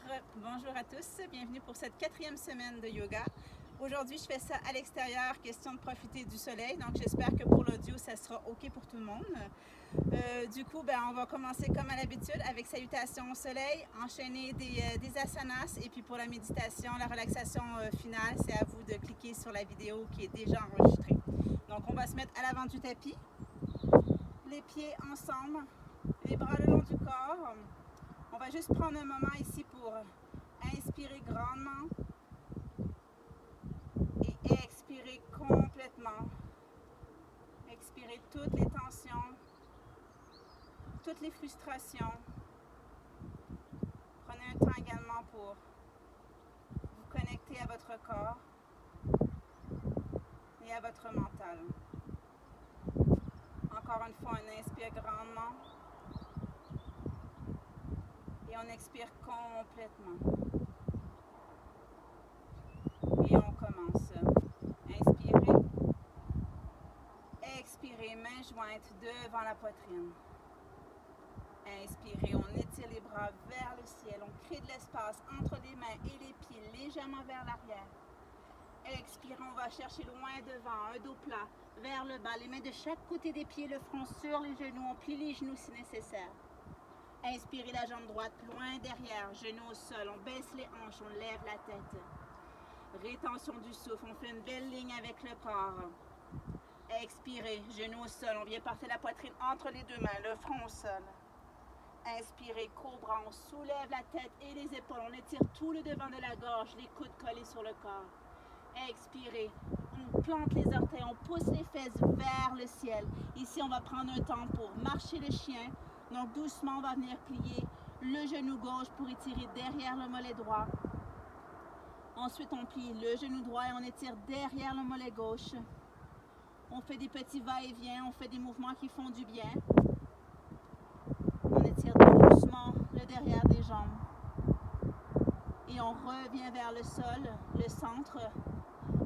Alors, bonjour à tous, bienvenue pour cette 4e semaine de yoga. Aujourd'hui, je fais ça à l'extérieur, question de profiter du soleil, donc j'espère que pour l'audio, ça sera OK pour tout le monde. Du coup, on va commencer comme à l'habitude avec salutations au soleil, enchaîner des asanas, et puis pour la méditation, la relaxation finale, c'est à vous de cliquer sur la vidéo qui est déjà enregistrée. Donc, on va se mettre à l'avant du tapis, les pieds ensemble, les bras le long du corps. On va juste prendre un moment ici pour inspirer grandement et expirer complètement. Expirer toutes les tensions, toutes les frustrations. Prenez un temps également pour vous connecter à votre corps et à votre mental. Encore une fois, on inspire grandement. Et on expire complètement. Et on commence. Inspirez. Expirez, mains jointes devant la poitrine. Inspirez, on étire les bras vers le ciel. On crée de l'espace entre les mains et les pieds, légèrement vers l'arrière. Expirez, on va chercher loin devant, un dos plat, vers le bas. Les mains de chaque côté des pieds, le front sur les genoux. On plie les genoux si nécessaire. Inspirez la jambe droite loin derrière, genoux au sol, on baisse les hanches, on lève la tête. Rétention du souffle, on fait une belle ligne avec le corps. Expirez, genoux au sol, on vient porter la poitrine entre les deux mains, le front au sol. Inspirez, cobra, on soulève la tête et les épaules, on étire tout le devant de la gorge, les coudes collés sur le corps. Expirez, on plante les orteils, on pousse les fesses vers le ciel. Ici, on va prendre un temps pour marcher le chien. Donc doucement, on va venir plier le genou gauche pour étirer derrière le mollet droit. Ensuite, on plie le genou droit et on étire derrière le mollet gauche. On fait des petits va-et-vient, on fait des mouvements qui font du bien. On étire doucement le derrière des jambes. Et on revient vers le sol, le centre.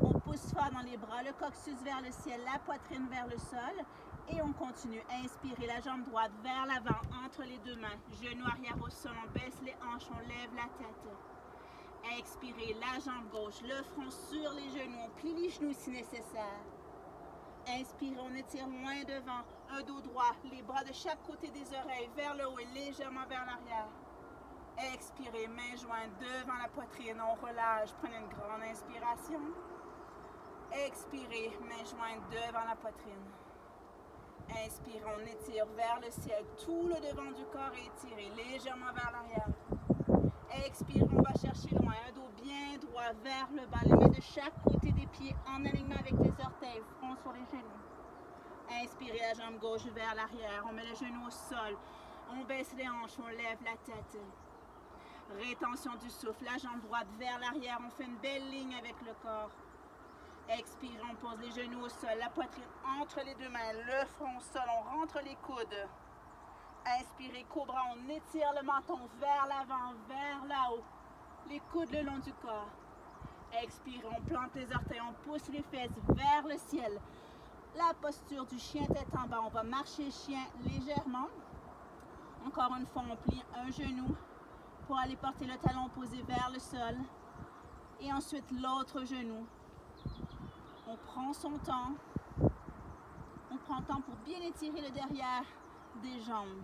On pousse fort dans les bras, le coccyx vers le ciel, la poitrine vers le sol. Et on continue. Inspirez la jambe droite vers l'avant, entre les deux mains. Genou arrière au sol, on baisse les hanches, on lève la tête. Expirez la jambe gauche, le front sur les genoux, on plie les genoux si nécessaire. Inspirez, on étire loin devant, un dos droit, les bras de chaque côté des oreilles, vers le haut et légèrement vers l'arrière. Expirez, mains jointes devant la poitrine, on relâche, prenez une grande inspiration. Expirez, mains jointes devant la poitrine. Inspirez, on étire vers le ciel, tout le devant du corps est étiré, légèrement vers l'arrière. Expirez, on va chercher loin, un dos bien droit vers le bas, les mains de chaque côté des pieds en alignement avec les orteils, front sur les genoux. Inspirez la jambe gauche vers l'arrière, on met le genou au sol, on baisse les hanches, on lève la tête. Rétention du souffle, la jambe droite vers l'arrière, on fait une belle ligne avec le corps. Expirez, on pose les genoux au sol, la poitrine entre les deux mains, le front au sol, on rentre les coudes. Inspirez, cobra, on étire le menton vers l'avant, vers là-haut, les coudes le long du corps. Expirez, on plante les orteils, on pousse les fesses vers le ciel. La posture du chien tête en bas, on va marcher chien légèrement. Encore une fois, on plie un genou pour aller porter le talon posé vers le sol. Et ensuite, l'autre genou. On prend son temps. On prend le temps pour bien étirer le derrière des jambes.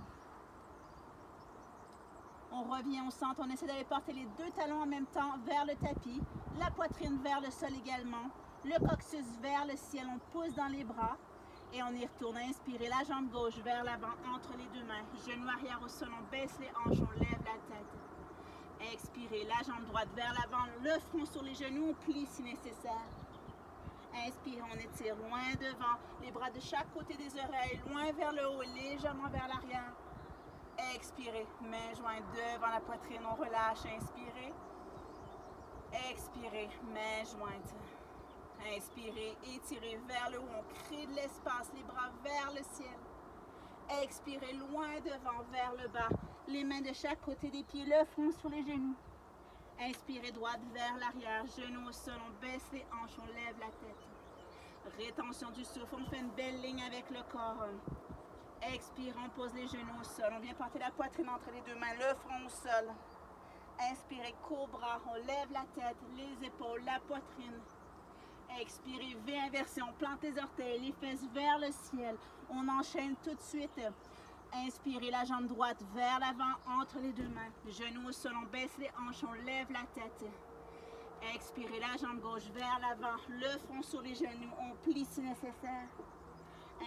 On revient au centre. On essaie d'aller porter les deux talons en même temps vers le tapis. La poitrine vers le sol également. Le coccyx vers le ciel. On pousse dans les bras. Et on y retourne. Inspirez la jambe gauche vers l'avant entre les deux mains. Genou arrière au sol. On baisse les hanches. On lève la tête. Expirez la jambe droite vers l'avant. Le front sur les genoux. On plie si nécessaire. Inspirez, on étire loin devant, les bras de chaque côté des oreilles, loin vers le haut, légèrement vers l'arrière. Expirez, mains jointes devant la poitrine, on relâche. Inspirez. Expirez, mains jointes. Inspirez, étirez vers le haut, on crée de l'espace, les bras vers le ciel. Expirez, loin devant, vers le bas, les mains de chaque côté des pieds, le front sur les genoux. Inspirez, droite vers l'arrière, genoux au sol, on baisse les hanches, on lève la tête. Rétention du souffle, on fait une belle ligne avec le corps. Expirez, on pose les genoux au sol, on vient porter la poitrine entre les deux mains, le front au sol. Inspirez, cobra, on lève la tête, les épaules, la poitrine. Expirez, V inversé, on plante les orteils, les fesses vers le ciel. On enchaîne tout de suite. Inspirez la jambe droite vers l'avant, entre les deux mains. Genoux au sol, on baisse les hanches, on lève la tête. Expirez la jambe gauche vers l'avant, le front sur les genoux, on plie si nécessaire.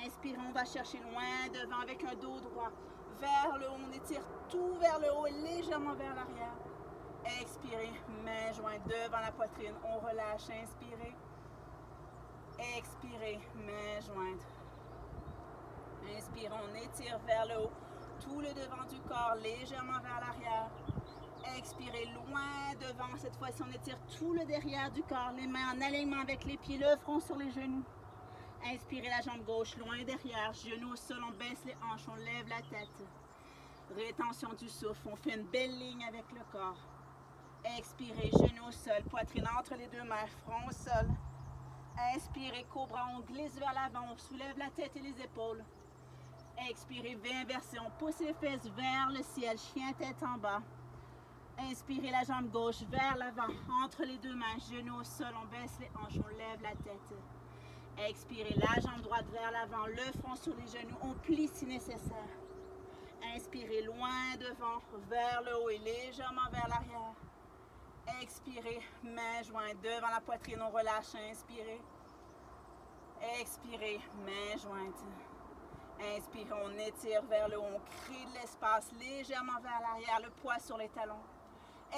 Inspirez, on va chercher loin devant avec un dos droit. Vers le haut, on étire tout vers le haut et légèrement vers l'arrière. Expirez, mains jointes devant la poitrine, on relâche. Inspirez. Expirez, mains jointes. Inspirez, on étire vers le haut, tout le devant du corps, légèrement vers l'arrière. Expirez, loin devant. Cette fois-ci, on étire tout le derrière du corps, les mains en alignement avec les pieds, le front sur les genoux. Inspirez la jambe gauche, loin derrière, genoux au sol, on baisse les hanches, on lève la tête. Rétention du souffle, on fait une belle ligne avec le corps. Expirez, genoux au sol, poitrine entre les deux mains, front au sol. Inspirez, cobra, on glisse vers l'avant, on soulève la tête et les épaules. Expirez, V inversé, on pousse les fesses vers le ciel, chien tête en bas. Inspirez la jambe gauche vers l'avant, entre les deux mains, genoux au sol, on baisse les hanches, on lève la tête. Expirez, la jambe droite vers l'avant, le front sur les genoux, on plie si nécessaire. Inspirez, loin devant, vers le haut et légèrement vers l'arrière. Expirez, mains jointes devant la poitrine, on relâche. Inspirez. Expirez, mains jointes. Inspirez, on étire vers le haut, on crée de l'espace légèrement vers l'arrière, le poids sur les talons.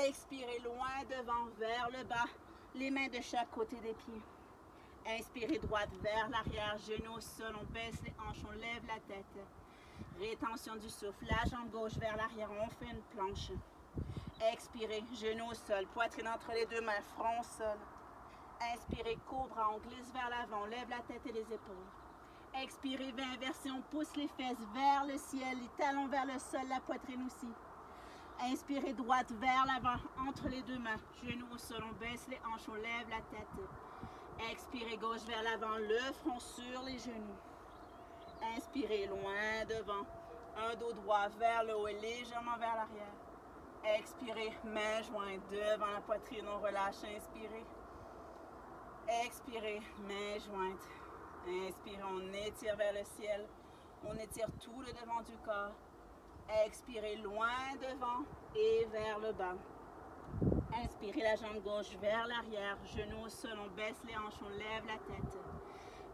Expirez, loin devant, vers le bas, les mains de chaque côté des pieds. Inspirez, droite vers l'arrière, genoux au sol, on baisse les hanches, on lève la tête. Rétention du souffle, la jambe gauche vers l'arrière, on fait une planche. Expirez, genoux au sol, poitrine entre les deux mains, front au sol. Inspirez, cobra, on glisse vers l'avant, on lève la tête et les épaules. Expirez, V inversé, on pousse les fesses vers le ciel, les talons vers le sol, la poitrine aussi. Inspirez, droite vers l'avant, entre les deux mains, genoux au sol, on baisse les hanches, on lève la tête. Expirez, gauche vers l'avant, le front sur les genoux. Inspirez, loin devant, un dos droit vers le haut et légèrement vers l'arrière. Expirez, mains jointes devant la poitrine, on relâche. Inspirez. Expirez, mains jointes. Inspirez, on étire vers le ciel. On étire tout le devant du corps. Expirez, loin devant et vers le bas. Inspirez la jambe gauche vers l'arrière, genoux au sol, on baisse les hanches, on lève la tête.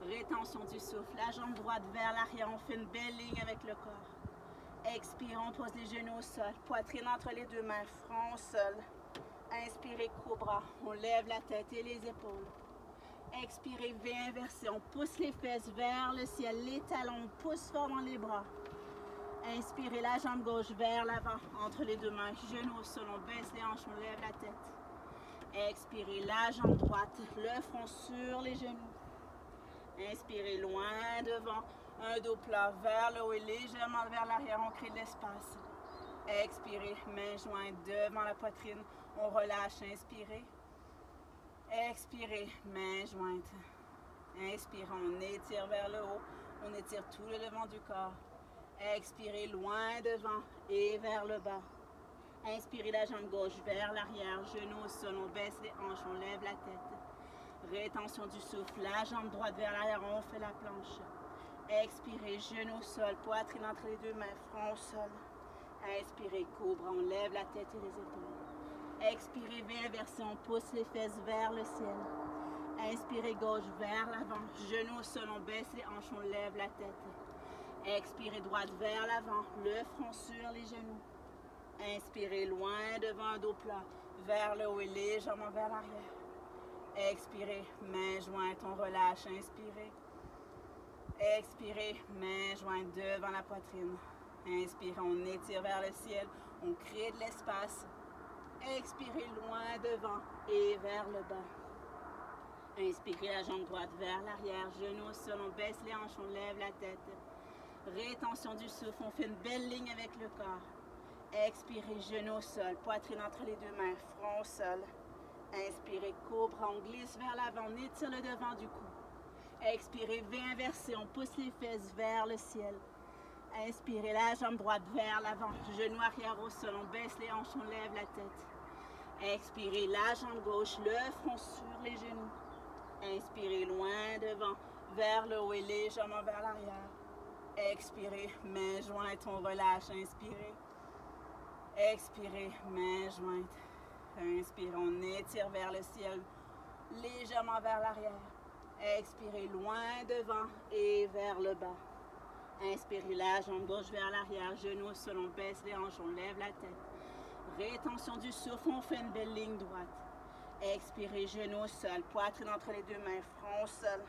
Rétention du souffle, la jambe droite vers l'arrière, on fait une belle ligne avec le corps. Expirez, on pose les genoux au sol, poitrine entre les deux mains, front au sol. Inspirez, cobra, on lève la tête et les épaules. Expirez, V inversé, on pousse les fesses vers le ciel, les talons, on pousse fort dans les bras. Inspirez la jambe gauche vers l'avant, entre les deux mains, genoux au sol, on baisse les hanches, on lève la tête. Expirez la jambe droite, le front sur les genoux. Inspirez loin devant, un dos plat vers le haut et légèrement vers l'arrière, on crée de l'espace. Expirez, mains jointes devant la poitrine, on relâche. Inspirez. Expirez, mains jointes. Inspirez, on étire vers le haut, on étire tout le devant du corps. Expirez, loin devant et vers le bas. Inspirez la jambe gauche vers l'arrière, genoux au sol, on baisse les hanches, on lève la tête. Rétention du souffle, la jambe droite vers l'arrière, on fait la planche. Expirez, genoux au sol, poitrine entre les deux mains, front au sol. Inspirez, cobra, on lève la tête et les épaules. Expirez, V inversé, on pousse les fesses vers le ciel. Inspirez, gauche vers l'avant, genoux au sol, on baisse les hanches, on lève la tête. Expirez, droite vers l'avant, le front sur les genoux. Inspirez, loin devant, dos plat, vers le haut et légèrement vers l'arrière. Expirez, mains jointes, on relâche. Inspirez. Expirez, mains jointes devant la poitrine. Inspirez, on étire vers le ciel, on crée de l'espace. Expirez, loin devant et vers le bas. Inspirez, la jambe droite vers l'arrière, genoux au sol, on baisse les hanches, on lève la tête. Rétention du souffle, on fait une belle ligne avec le corps. Expirez, genoux au sol, poitrine entre les deux mains, front au sol. Inspirez, cobra, on glisse vers l'avant, on étire le devant du cou. Expirez, V inversé, on pousse les fesses vers le ciel. Inspirez, la jambe droite vers l'avant, genou arrière au sol, on baisse les hanches, on lève la tête. Expirez la jambe gauche, le front sur les genoux. Inspirez loin devant, vers le haut et légèrement vers l'arrière. Expirez, main jointe, on relâche. Inspirez. Expirez, main jointe. Inspirez, on étire vers le ciel, légèrement vers l'arrière. Expirez loin devant et vers le bas. Inspirez la jambe gauche vers l'arrière, genoux sur, on baisse les hanches, on lève la tête. Rétention du souffle, on fait une belle ligne droite. Expirez, genoux sol, poitrine entre les deux mains, front sol.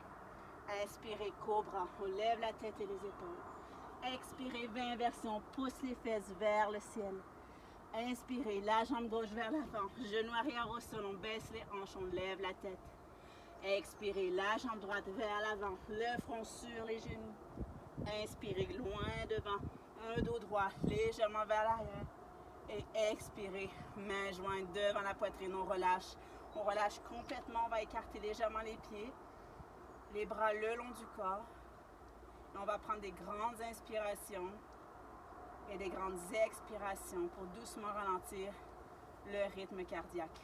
Inspirez, cobra, on lève la tête et les épaules. Expirez, 20 inversions, pousse les fesses vers le ciel. Inspirez, la jambe gauche vers l'avant, genou arrière au sol, on baisse les hanches, on lève la tête. Expirez, la jambe droite vers l'avant, le front sur les genoux. Inspirez, loin devant, un dos droit, légèrement vers l'arrière. Et expirez, main jointe devant la poitrine, on relâche complètement, on va écarter légèrement les pieds, les bras le long du corps. Et on va prendre des grandes inspirations et des grandes expirations pour doucement ralentir le rythme cardiaque.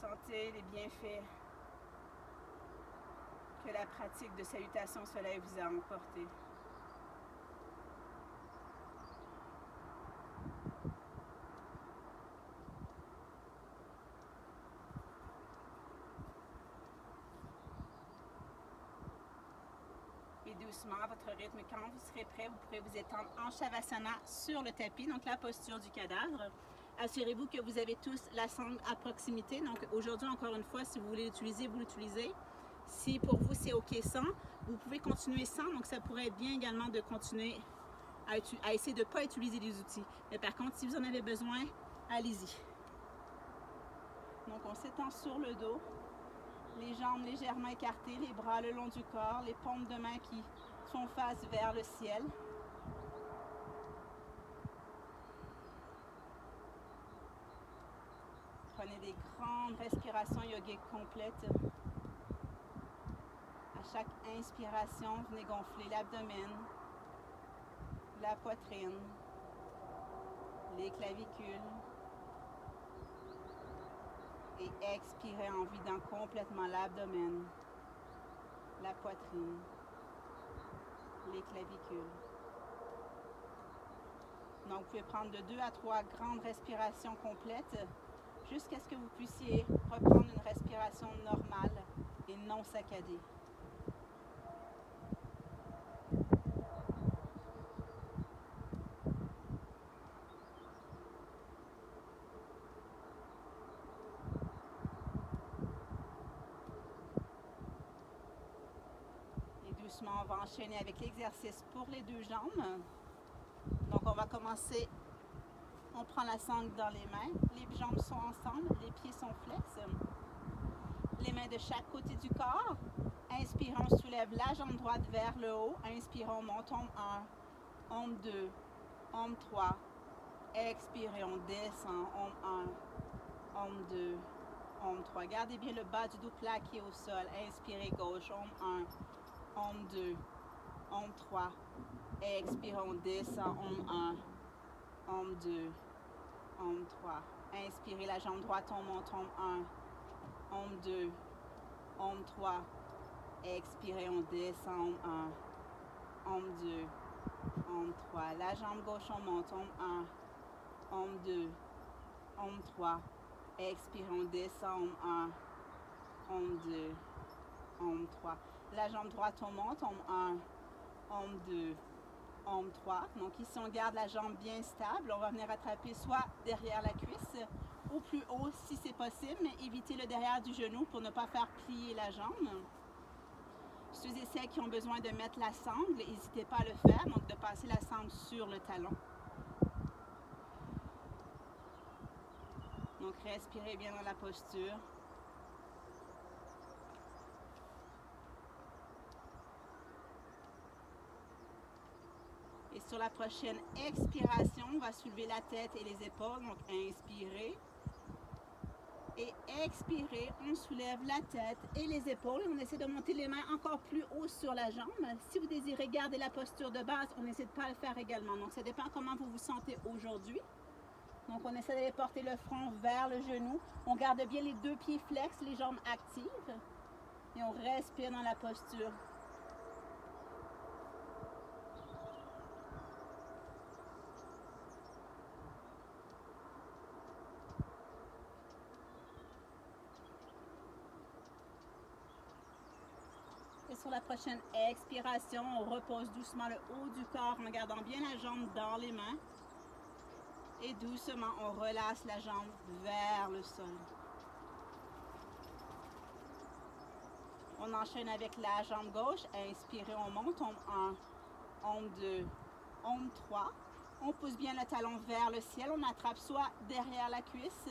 Sentez les bienfaits que la pratique de salutation soleil vous a emporté. Et doucement, à votre rythme, quand vous serez prêt, vous pourrez vous étendre en Shavasana sur le tapis, donc la posture du cadavre. Assurez-vous que vous avez tous la sangle à proximité. Donc aujourd'hui, encore une fois, si vous voulez l'utiliser, vous l'utilisez. Si pour vous c'est OK sans, vous pouvez continuer sans. Donc ça pourrait être bien également de continuer à essayer de ne pas utiliser les outils. Mais par contre, si vous en avez besoin, allez-y. Donc on s'étend sur le dos, les jambes légèrement écartées, les bras le long du corps, les paumes de main qui font face vers le ciel. Prenez des grandes respirations yogiques complètes. À chaque inspiration, venez gonfler l'abdomen, la poitrine, les clavicules. Et expirez en vidant complètement l'abdomen, la poitrine, les clavicules. Donc, vous pouvez prendre de 2 à 3 grandes respirations complètes jusqu'à ce que vous puissiez reprendre une respiration normale et non saccadée. Doucement, on va enchaîner avec l'exercice pour les deux jambes. Donc, on va commencer. On prend la sangle dans les mains. Les jambes sont ensemble, les pieds sont flex. Les mains de chaque côté du corps. Inspirons, on soulève la jambe droite vers le haut. Inspirons, on monte, ombre 1, ombre 2, ombre 3. Expirez, on descend, ombre 1, ombre 2, ombre 3. Gardez bien le bas du dos plaqué au sol. Inspirez, gauche, ombre 1. Ombre 2, ombre 3, expirons, on descend, ombre 1, ombre 2, ombre 3. Inspirez la jambe droite, on monte, ombre 1, ombre 2, ombre 3. Expirez, on descend, ombre 1, ombre 2, ombre 3. La jambe gauche, on monte, ombre 1, ombre 2, ombre 3. Expirez, on descend, ombre 1, ombre 2, ombre 3. La jambe droite, on monte, ombre 1, ombre 2, ombre 3. Donc ici, on garde la jambe bien stable. On va venir attraper soit derrière la cuisse ou plus haut si c'est possible, mais évitez le derrière du genou pour ne pas faire plier la jambe. Ceux et celles qui ont besoin de mettre la sangle, n'hésitez pas à le faire, donc de passer la sangle sur le talon. Donc respirez bien dans la posture. Et sur la prochaine expiration, on va soulever la tête et les épaules. Donc, inspirez. Et expirez, on soulève la tête et les épaules. Et on essaie de monter les mains encore plus haut sur la jambe. Si vous désirez garder la posture de base, on n'essaie de pas le faire également. Donc, ça dépend comment vous vous sentez aujourd'hui. Donc, on essaie d'aller porter le front vers le genou. On garde bien les deux pieds flex, les jambes actives. Et on respire dans la posture. Et sur la prochaine expiration, on repose doucement le haut du corps en gardant bien la jambe dans les mains. Et doucement, on relâche la jambe vers le sol. On enchaîne avec la jambe gauche. Inspirez, on monte. Ombe 1, ombe 2, ombe 3. On pousse bien le talon vers le ciel. On attrape soit derrière la cuisse,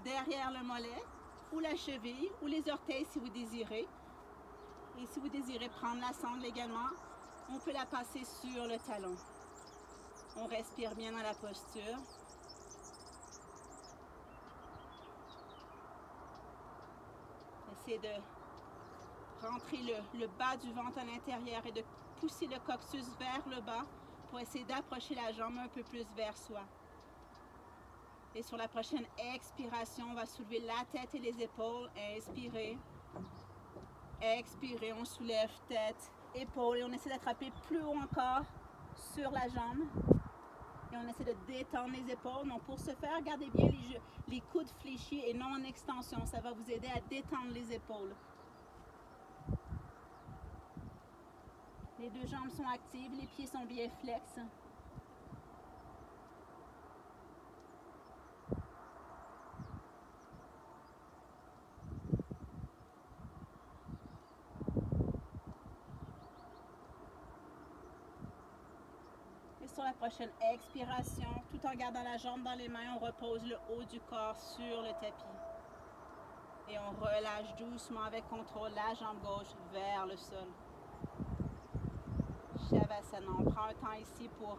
derrière le mollet, ou la cheville, ou les orteils si vous désirez. Et si vous désirez prendre la sangle également, on peut la passer sur le talon. On respire bien dans la posture. Essayez de rentrer le bas du ventre à l'intérieur et de pousser le coccyx vers le bas pour essayer d'approcher la jambe un peu plus vers soi. Et sur la prochaine expiration, on va soulever la tête et les épaules. Inspirez. Expirez, on soulève tête, épaules et on essaie d'attraper plus haut encore sur la jambe. Et on essaie de détendre les épaules. Donc pour ce faire, gardez bien les coudes fléchis et non en extension. Ça va vous aider à détendre les épaules. Les deux jambes sont actives, les pieds sont bien flex. Sur la prochaine expiration, tout en gardant la jambe dans les mains, on repose le haut du corps sur le tapis. Et on relâche doucement avec contrôle la jambe gauche vers le sol. Shavasana, on prend un temps ici pour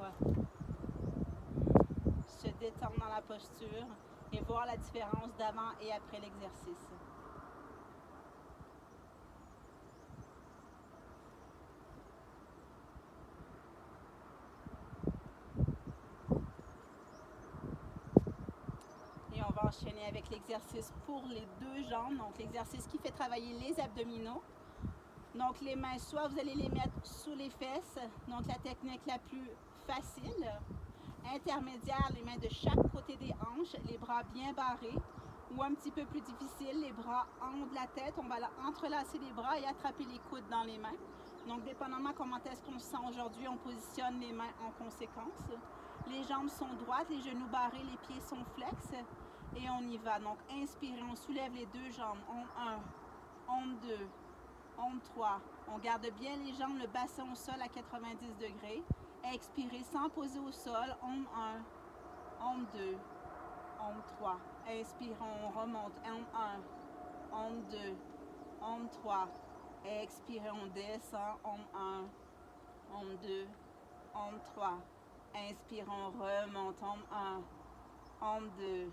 se détendre dans la posture et voir la différence d'avant et après l'exercice. Enchaîner avec l'exercice pour les deux jambes, donc l'exercice qui fait travailler les abdominaux. Donc les mains, soit vous allez les mettre sous les fesses, donc la technique la plus facile. Intermédiaire, les mains de chaque côté des hanches, les bras bien barrés. Ou un petit peu plus difficile, les bras en haut de la tête, on va entrelacer les bras et attraper les coudes dans les mains. Donc dépendamment comment est-ce qu'on se sent aujourd'hui, on positionne les mains en conséquence. Les jambes sont droites, les genoux barrés, les pieds sont flex. Et on y va. Donc, inspirez, on soulève les deux jambes. Ombe 1, ombe 2, ombe 3. On garde bien les jambes, le bassin au sol à 90 degrés. Expirez sans poser au sol. Ombe 1, ombe 2, ombe 3. Inspirons, on remonte. Ombe 1, ombe 2, ombe 3. Expirez, on descend. Ombe 1, ombe 2, ombe 3. Inspirons, on remonte. Ombe 1, ombe 2,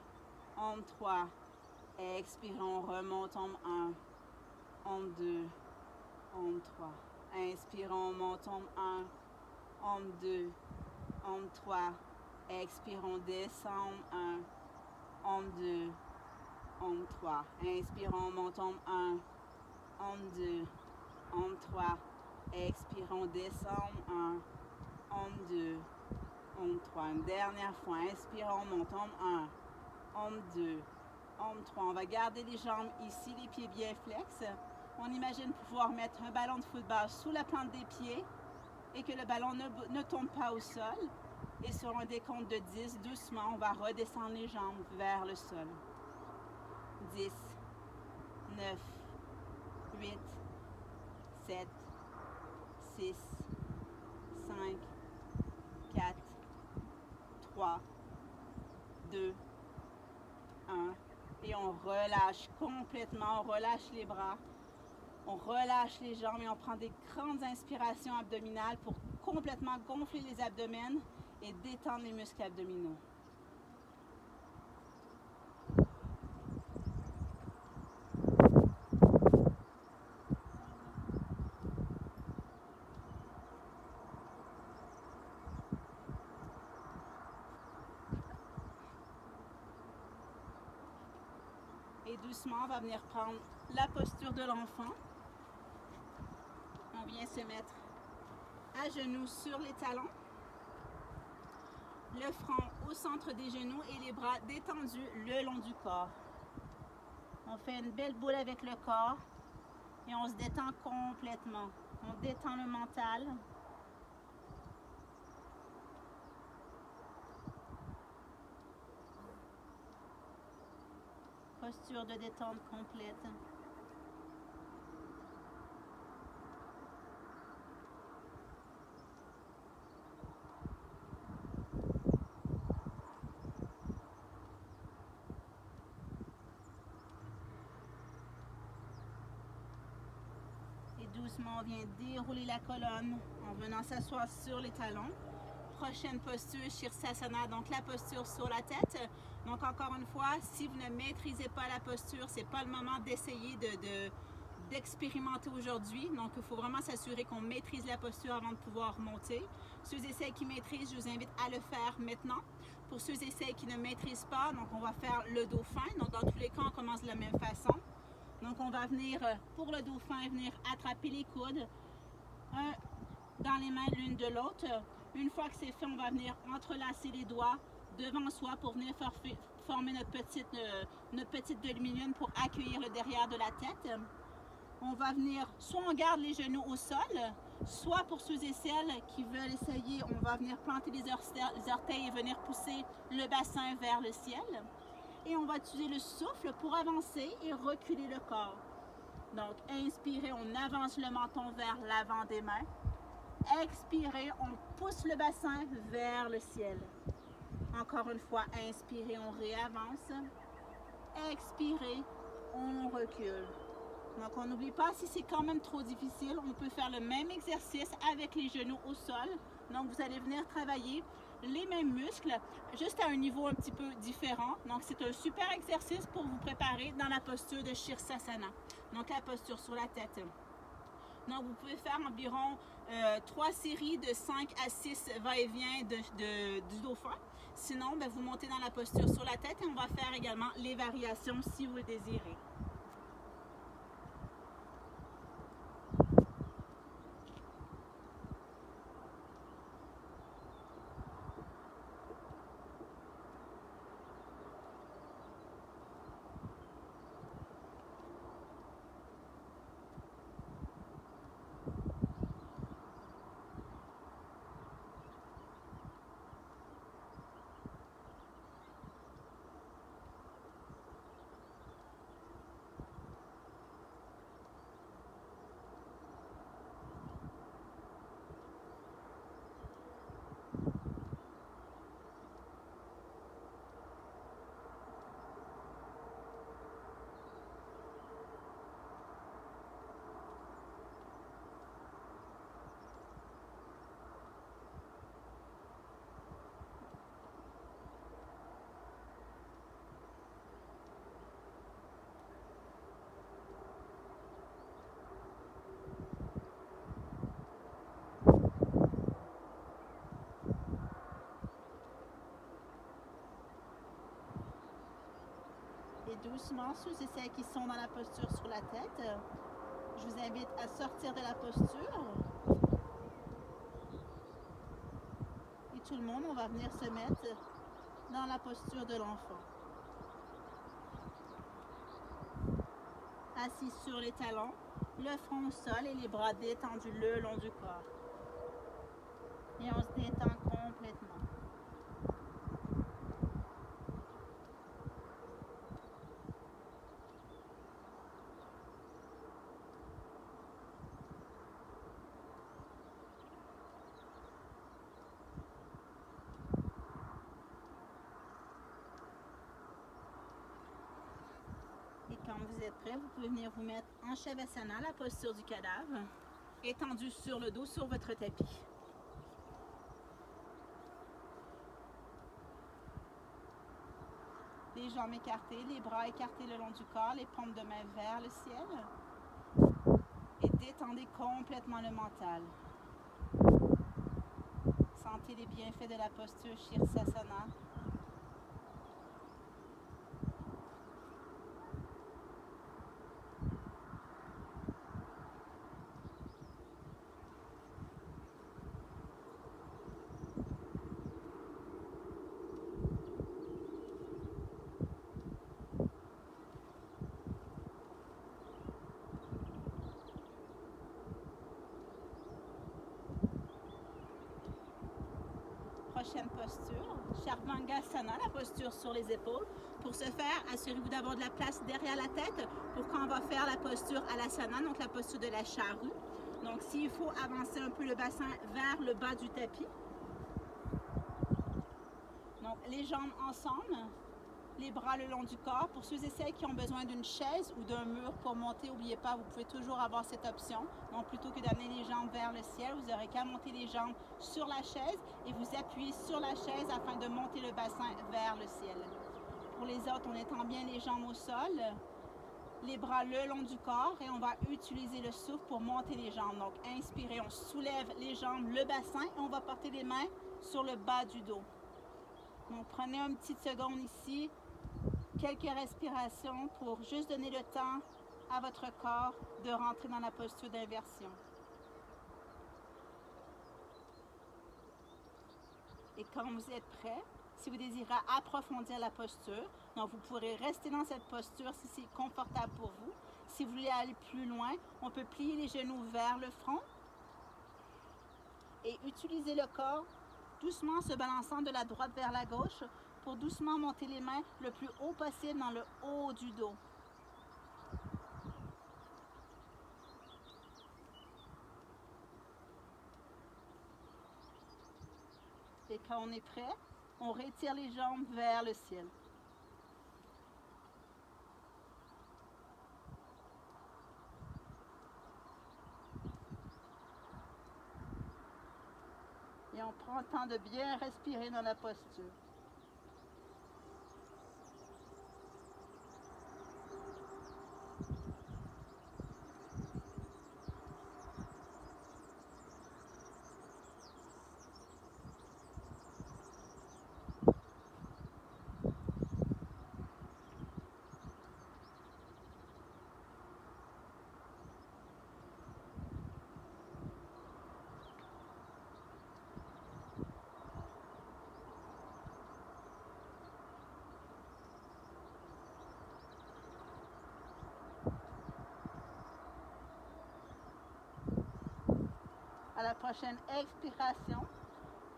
ombe 3, expirons, remonte, ombe 1, ombe 2, ombe 3, inspirons, monte, ombe 1, ombe 2, ombe 3, expirons, descend, ombe 1, ombe 2, ombe 3, inspirons, monte, ombe 1, ombe 2, ombe 3, expirons, descend, 1, ombe 2, ombe 3, une dernière fois, inspirons, monte, ombe 1, ombe 2, ombe 3. On va garder les jambes ici, les pieds bien flex. On imagine pouvoir mettre un ballon de football sous la plante des pieds et que le ballon ne tombe pas au sol. Et sur un décompte de 10, doucement, on va redescendre les jambes vers le sol. 10, 9, 8, 7, 6, 5, 4, 3, 2, et on relâche complètement, on relâche les bras, on relâche les jambes et on prend des grandes inspirations abdominales pour complètement gonfler les abdomens et détendre les muscles abdominaux. doucement, on va venir prendre la posture de l'enfant. On vient se mettre à genoux sur les talons. Le front au centre des genoux et les bras détendus le long du corps. On fait une belle boule avec le corps et on se détend complètement. On détend le mental. Posture de détente complète. Doucement, on vient dérouler la colonne en venant s'asseoir sur les talons. Prochaine posture, Shirsasana, donc la posture sur la tête. Donc encore une fois, si vous ne maîtrisez pas la posture, c'est pas le moment d'essayer d'expérimenter aujourd'hui. Donc il faut vraiment s'assurer qu'on maîtrise la posture avant de pouvoir monter. Ceux et celles qui maîtrisent, je vous invite à le faire maintenant. Pour ceux et celles qui ne maîtrisent pas, donc on va faire le dauphin. Donc dans tous les cas, on commence de la même façon. Donc, on va venir, pour le dauphin, venir attraper les coudes, un dans les mains l'une de l'autre. Une fois que c'est fait, on va venir entrelacer les doigts devant soi pour venir former notre petite demi-lune pour accueillir le derrière de la tête. On va venir, soit on garde les genoux au sol, soit pour ceux et celles qui veulent essayer, on va venir planter les orteils et venir pousser le bassin vers le ciel. Et on va utiliser le souffle pour avancer et reculer le corps. Donc, inspirez, on avance le menton vers l'avant des mains. Expirez, on pousse le bassin vers le ciel. Encore une fois, inspirez, on réavance. Expirez, on recule. Donc, on n'oublie pas, si c'est quand même trop difficile, on peut faire le même exercice avec les genoux au sol. Donc, vous allez venir travailler les mêmes muscles, juste à un niveau un petit peu différent. Donc, c'est un super exercice pour vous préparer dans la posture de Shirsasana. Donc, la posture sur la tête. Donc, vous pouvez faire environ 3 séries de 5 à 6 va-et-vient du dauphin. Sinon, ben, vous montez dans la posture sur la tête et on va faire également les variations si vous le désirez. Doucement, ceux et celles qui sont dans la posture sur la tête, je vous invite à sortir de la posture. Et tout le monde, on va venir se mettre dans la posture de l'enfant. Assis sur les talons, le front au sol et les bras détendus le long du corps. Et on se détend complètement. Quand vous êtes prêt, vous pouvez venir vous mettre en Shavasana, la posture du cadavre, étendu sur le dos sur votre tapis. Les jambes écartées, les bras écartés le long du corps, les paumes de main vers le ciel. Et détendez complètement le mental. Sentez les bienfaits de la posture Shirsasana. prochaine posture, Sharvangasana, la posture sur les épaules. Pour ce faire, assurez-vous d'avoir de la place derrière la tête pour quand on va faire la posture Alasana, donc la posture de la charrue. Donc, s'il faut avancer un peu le bassin vers le bas du tapis. Donc, les jambes ensemble, les bras le long du corps. Pour ceux et celles qui ont besoin d'une chaise ou d'un mur pour monter, n'oubliez pas, vous pouvez toujours avoir cette option. Donc, plutôt que d'amener les jambes vers le ciel, vous n'aurez qu'à monter les jambes sur la chaise et vous appuyez sur la chaise afin de monter le bassin vers le ciel. Pour les autres, on étend bien les jambes au sol, les bras le long du corps et on va utiliser le souffle pour monter les jambes. Donc, inspirez, on soulève les jambes, le bassin et on va porter les mains sur le bas du dos. Donc, prenez une petite seconde ici, quelques respirations pour juste donner le temps à votre corps de rentrer dans la posture d'inversion. Et quand vous êtes prêt, si vous désirez approfondir la posture, donc vous pourrez rester dans cette posture si c'est confortable pour vous. Si vous voulez aller plus loin, on peut plier les genoux vers le front et utiliser le corps doucement en se balançant de la droite vers la gauche pour doucement monter les mains le plus haut possible dans le haut du dos. Et quand on est prêt, on retire les jambes vers le ciel. Et on prend le temps de bien respirer dans la posture. À la prochaine expiration,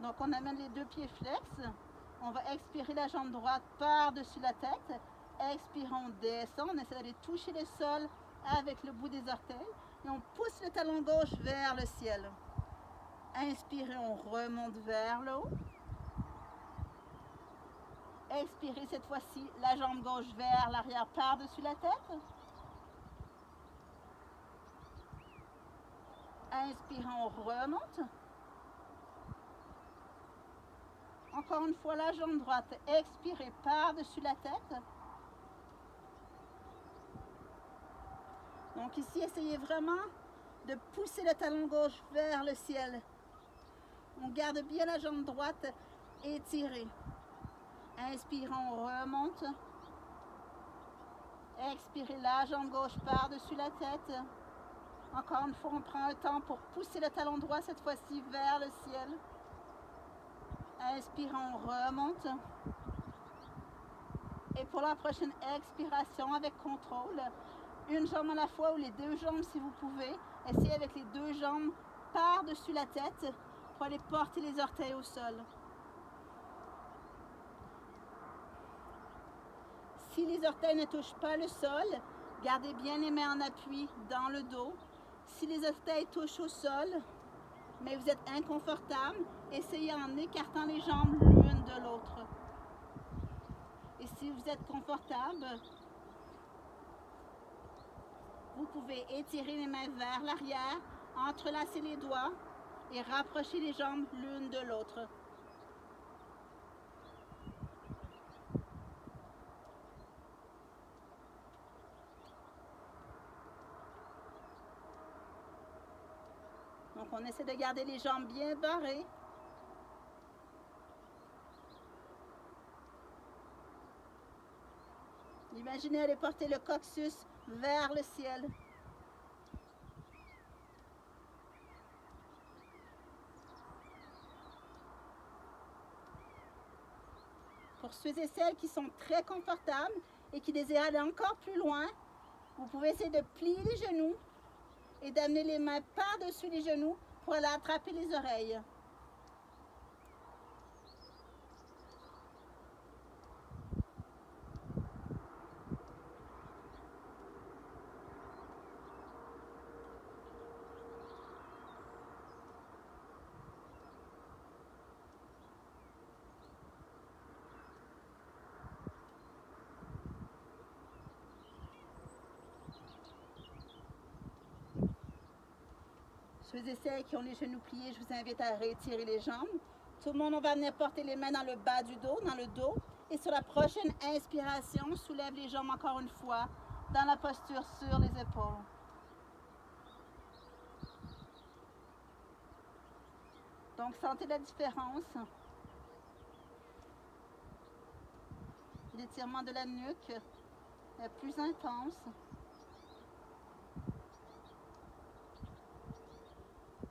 donc on amène les deux pieds flex, on va expirer la jambe droite par-dessus la tête, expirons, on descend, on essaie d'aller toucher le sol avec le bout des orteils et on pousse le talon gauche vers le ciel. Inspirez, on remonte vers le haut. Expirez cette fois-ci, la jambe gauche vers l'arrière par-dessus la tête. Inspirons, on remonte. Encore une fois, la jambe droite. Expirez par-dessus la tête. Donc ici, essayez vraiment de pousser le talon gauche vers le ciel. On garde bien la jambe droite étirée. Inspirons, on remonte. Expirez la jambe gauche par-dessus la tête. Encore une fois, on prend un temps pour pousser le talon droit, cette fois-ci vers le ciel. Inspirons, on remonte. Et pour la prochaine expiration, avec contrôle, une jambe à la fois ou les deux jambes si vous pouvez. Essayez avec les deux jambes par-dessus la tête pour aller porter les orteils au sol. Si les orteils ne touchent pas le sol, gardez bien les mains en appui dans le dos. Si les orteils touchent au sol, mais vous êtes inconfortable, essayez en écartant les jambes l'une de l'autre. Et si vous êtes confortable, vous pouvez étirer les mains vers l'arrière, entrelacer les doigts et rapprocher les jambes l'une de l'autre. Donc, on essaie de garder les jambes bien barrées. Imaginez aller porter le coccyx vers le ciel. Pour ceux et celles qui sont très confortables et qui désirent aller encore plus loin, vous pouvez essayer de plier les genoux et d'amener les mains par-dessus les genoux pour aller attraper les oreilles. Ceux et celles qui ont les genoux pliés, je vous invite à réétirer les jambes. Tout le monde, on va venir porter les mains dans le bas du dos, dans le dos. Et sur la prochaine inspiration, soulève les jambes encore une fois dans la posture sur les épaules. Donc, sentez la différence. L'étirement de la nuque est plus intense.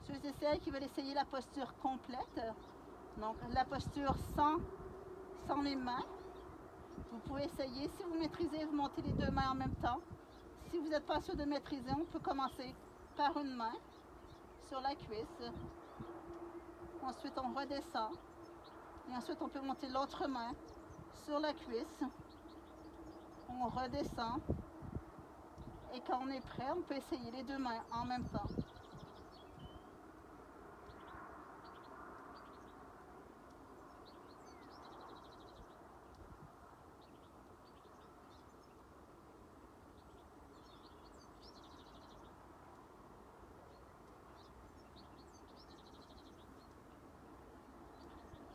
Ceux et celles qui veulent essayer la posture complète, donc la posture sans les mains, vous pouvez essayer. Si vous maîtrisez, vous montez les deux mains en même temps. Si vous n'êtes pas sûr de maîtriser, on peut commencer par une main sur la cuisse. Ensuite, on redescend. Et ensuite, on peut monter l'autre main sur la cuisse. On redescend. Et quand on est prêt, on peut essayer les deux mains en même temps.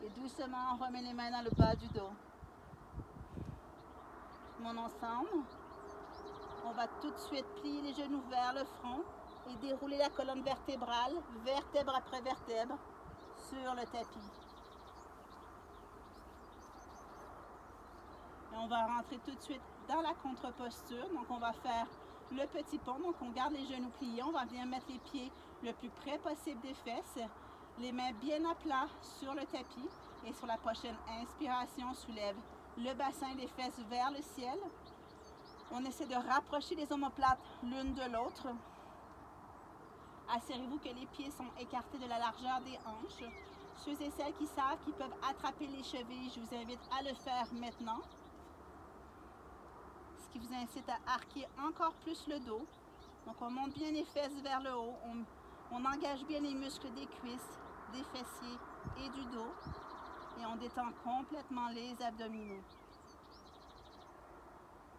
Et doucement, on remet les mains dans le bas du dos. Mon ensemble. On va tout de suite plier les genoux vers le front et dérouler la colonne vertébrale, vertèbre après vertèbre, sur le tapis. Et on va rentrer tout de suite dans la contre-posture. Donc, on va faire le petit pont. Donc, on garde les genoux pliés. On va bien mettre les pieds le plus près possible des fesses. Les mains bien à plat sur le tapis. Et sur la prochaine inspiration, on soulève le bassin des fesses vers le ciel. On essaie de rapprocher les omoplates l'une de l'autre. Assurez-vous que les pieds sont écartés de la largeur des hanches. Ceux et celles qui savent qu'ils peuvent attraper les chevilles, je vous invite à le faire maintenant. Ce qui vous incite à arquer encore plus le dos. Donc on monte bien les fesses vers le haut. On engage bien les muscles des cuisses, des fessiers et du dos. Et on détend complètement les abdominaux.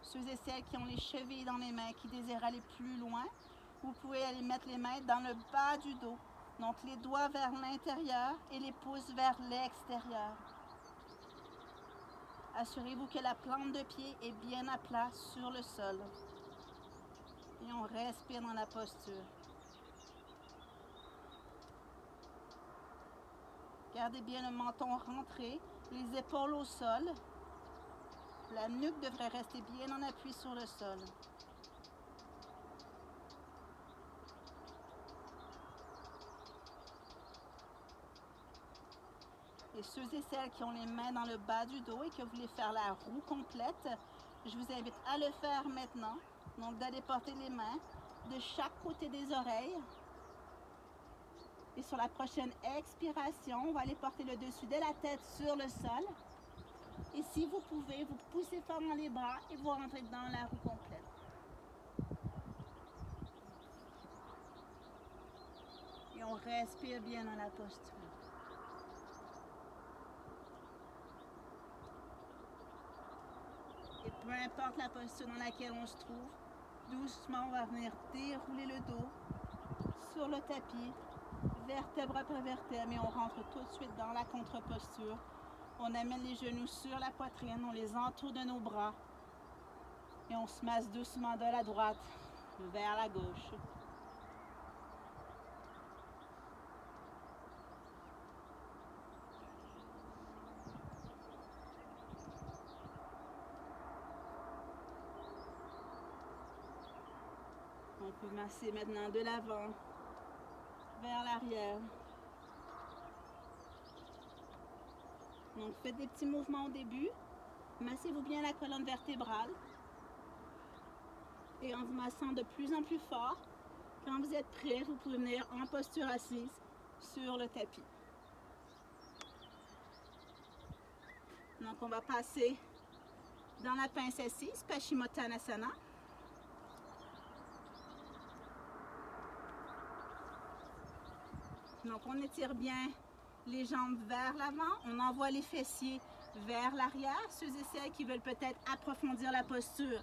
Ceux et celles qui ont les chevilles dans les mains, qui désirent aller plus loin, vous pouvez aller mettre les mains dans le bas du dos. Donc les doigts vers l'intérieur et les pouces vers l'extérieur. Assurez-vous que la plante de pied est bien à plat sur le sol. Et on respire dans la posture. Gardez bien le menton rentré, les épaules au sol. La nuque devrait rester bien en appui sur le sol. Et ceux et celles qui ont les mains dans le bas du dos et qui voulaient faire la roue complète, je vous invite à le faire maintenant. Donc d'aller porter les mains de chaque côté des oreilles. Et sur la prochaine expiration, on va aller porter le dessus de la tête sur le sol. Et si vous pouvez, vous poussez fort dans les bras et vous rentrez dans la roue complète. Et on respire bien dans la posture. Et peu importe la posture dans laquelle on se trouve, doucement on va venir dérouler le dos sur le tapis, vertèbre après vertèbre, et on rentre tout de suite dans la contre-posture. On amène les genoux sur la poitrine, on les entoure de nos bras et on se masse doucement de la droite vers la gauche. On peut masser maintenant de l'avant vers l'arrière. Donc faites des petits mouvements au début. Massez-vous bien la colonne vertébrale. Et en vous massant de plus en plus fort, quand vous êtes prêt, vous pouvez venir en posture assise sur le tapis. Donc on va passer dans la pince assise, Paschimottanasana. Donc on étire bien les jambes vers l'avant, on envoie les fessiers vers l'arrière. Ceux et celles qui veulent peut-être approfondir la posture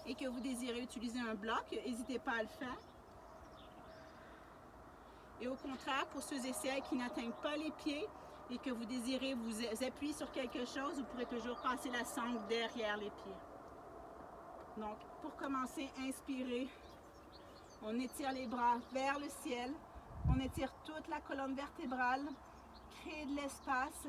et que vous désirez utiliser un bloc, n'hésitez pas à le faire. Et au contraire, pour ceux et celles qui n'atteignent pas les pieds et que vous désirez vous appuyer sur quelque chose, vous pourrez toujours passer la sangle derrière les pieds. Donc, pour commencer, inspirez. On étire les bras vers le ciel. On étire toute la colonne vertébrale. Créez de l'espace.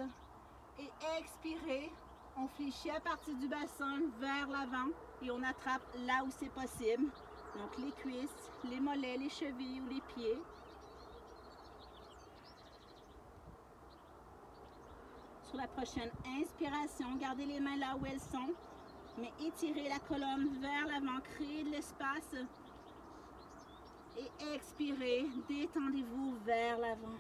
Et expirez. On fléchit à partir du bassin vers l'avant. Et on attrape là où c'est possible. Donc, les cuisses, les mollets, les chevilles ou les pieds. Sur la prochaine inspiration, gardez les mains là où elles sont. Mais étirez la colonne vers l'avant. Créez de l'espace. Et expirez, détendez-vous vers l'avant.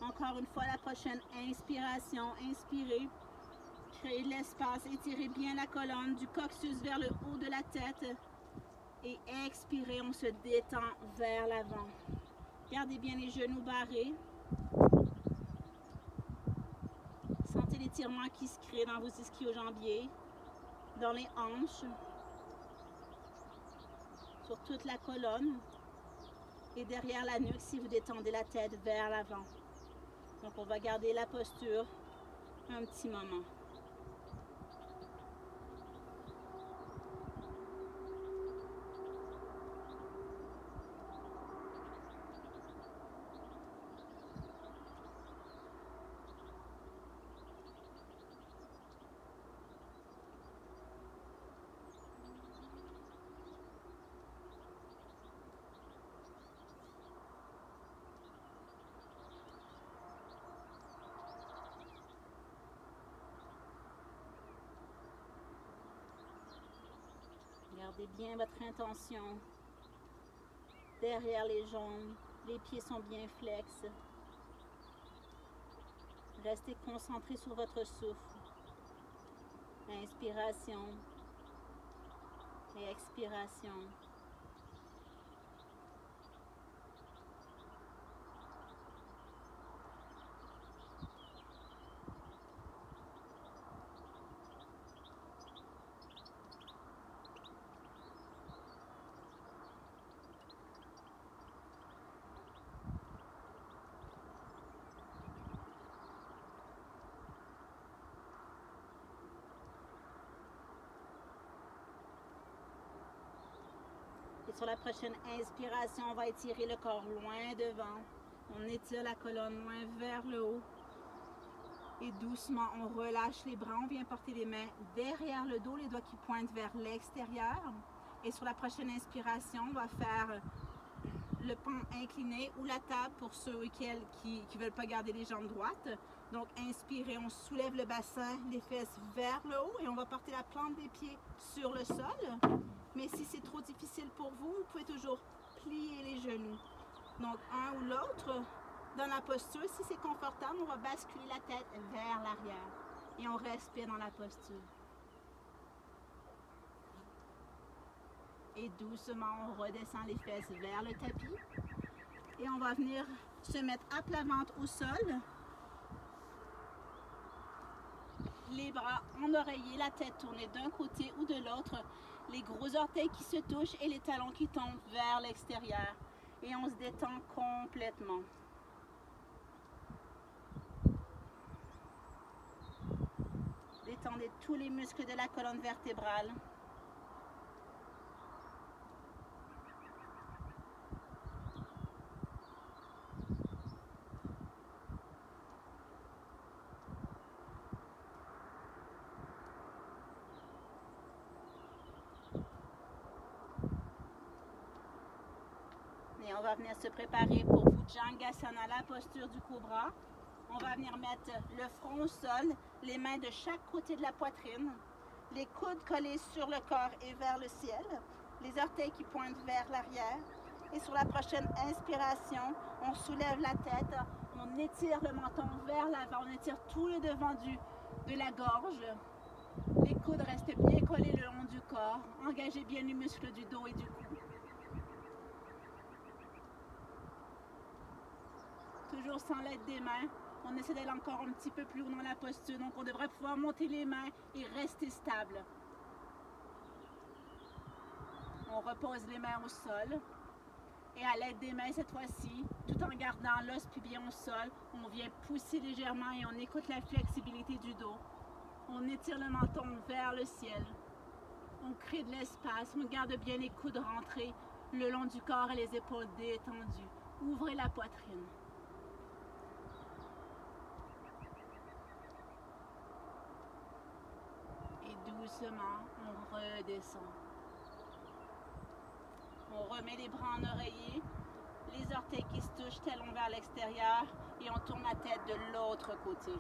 Encore une fois, la prochaine inspiration, inspirez, créez de l'espace, étirez bien la colonne du coccyx vers le haut de la tête. Et expirez, on se détend vers l'avant. Gardez bien les genoux barrés. Sentez l'étirement qui se crée dans vos ischio-jambiers, dans les hanches, sur toute la colonne et derrière la nuque si vous détendez la tête vers l'avant. Donc on va garder la posture un petit moment. Gardez bien votre intention derrière les jambes. Les pieds sont bien flex. Restez concentré sur votre souffle. Inspiration et expiration. Et sur la prochaine inspiration, on va étirer le corps loin devant. On étire la colonne loin vers le haut. Et doucement, on relâche les bras. On vient porter les mains derrière le dos, les doigts qui pointent vers l'extérieur. Et sur la prochaine inspiration, on va faire le pont incliné ou la table pour ceux qui ne veulent pas garder les jambes droites. Donc, inspirez, on soulève le bassin, les fesses vers le haut et on va porter la plante des pieds sur le sol. Mais si c'est trop difficile pour vous, vous pouvez toujours plier les genoux. Donc, un ou l'autre, dans la posture, si c'est confortable, on va basculer la tête vers l'arrière. Et on respire dans la posture. Et doucement, on redescend les fesses vers le tapis. Et on va venir se mettre à plat ventre au sol. Les bras en oreiller, la tête tournée d'un côté ou de l'autre. Les gros orteils qui se touchent et les talons qui tombent vers l'extérieur. Et on se détend complètement. Détendez tous les muscles de la colonne vertébrale. Et on va venir se préparer pour Bhujangasana, la posture du cobra. On va venir mettre le front au sol, les mains de chaque côté de la poitrine, les coudes collés sur le corps et vers le ciel, les orteils qui pointent vers l'arrière. Et sur la prochaine inspiration, on soulève la tête, on étire le menton vers l'avant, on étire tout le devant de la gorge. Les coudes restent bien collés le long du corps, engagez bien les muscles du dos et du cou. Toujours sans l'aide des mains. On essaie d'aller encore un petit peu plus haut dans la posture. Donc, on devrait pouvoir monter les mains et rester stable. On repose les mains au sol. Et à l'aide des mains cette fois-ci, tout en gardant l'os pubien au sol, on vient pousser légèrement et on écoute la flexibilité du dos. On étire le menton vers le ciel. On crée de l'espace, on garde bien les coudes rentrés le long du corps et les épaules détendues. Ouvrez la poitrine. Et doucement, on redescend. On remet les bras en oreiller, les orteils qui se touchent talons vers l'extérieur et on tourne la tête de l'autre côté.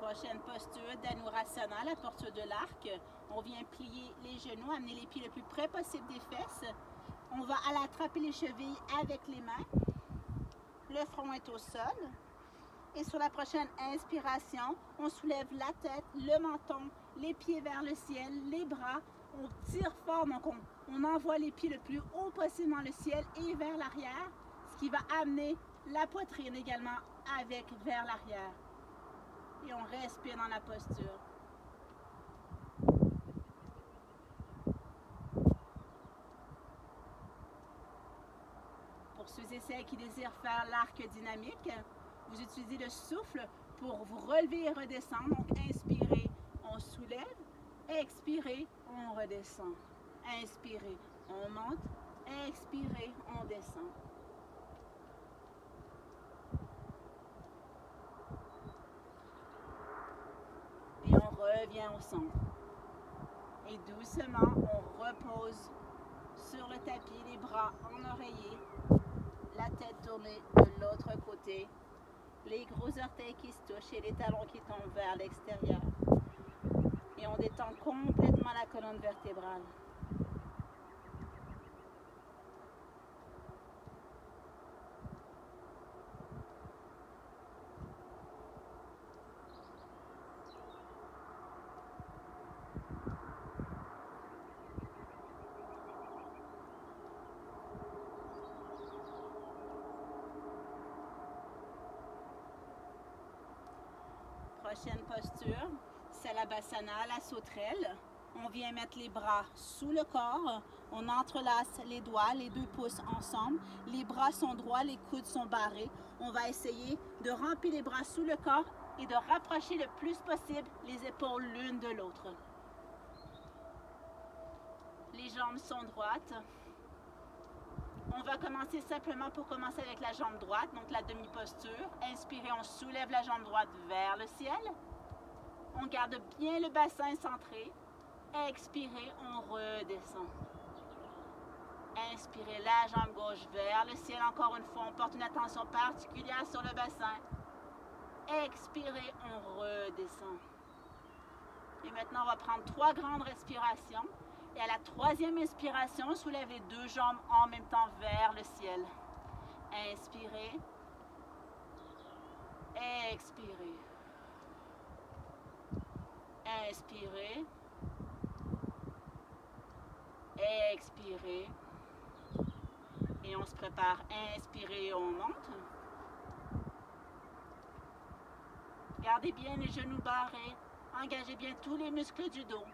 Prochaine posture, Dhanurasana, la posture de l'arc. On vient plier les genoux, amener les pieds le plus près possible des fesses. On va aller attraper les chevilles avec les mains. Le front est au sol. Et sur la prochaine inspiration, on soulève la tête, le menton, les pieds vers le ciel, les bras. On tire fort, donc on envoie les pieds le plus haut possible dans le ciel et vers l'arrière, ce qui va amener la poitrine également avec vers l'arrière. Et on respire dans la posture. Pour ceux et celles qui désirent faire l'arc dynamique, vous utilisez le souffle pour vous relever et redescendre. Donc inspirez, on soulève. Expirez, on redescend. Inspirez, on monte. Expirez, on descend. Et on revient au centre. Et doucement, on repose sur le tapis, les bras en oreiller, la tête tournée de l'autre côté, les gros orteils qui se touchent et les talons qui tombent vers l'extérieur. Et on détend complètement la colonne vertébrale. Prochaine posture, Salabhasana, la sauterelle. On vient mettre les bras sous le corps. On entrelace les doigts, les 2 pouces ensemble. Les bras sont droits, les coudes sont barrés. On va essayer de remplir les bras sous le corps et de rapprocher le plus possible les épaules l'une de l'autre. Les jambes sont droites. On va commencer simplement pour commencer avec la jambe droite, donc la demi-posture. Inspirez, on soulève la jambe droite vers le ciel. On garde bien le bassin centré. Expirez, on redescend. Inspirez la jambe gauche vers le ciel. Encore une fois, on porte une attention particulière sur le bassin. Expirez, on redescend. Et maintenant, on va prendre 3 grandes respirations. Et à la 3e inspiration, soulève les 2 jambes en même temps vers le ciel. Inspirez. Expirez. Inspirez. Expirez. Et on se prépare. Inspirez, on monte. Gardez bien les genoux barrés. Engagez bien tous les muscles du dos.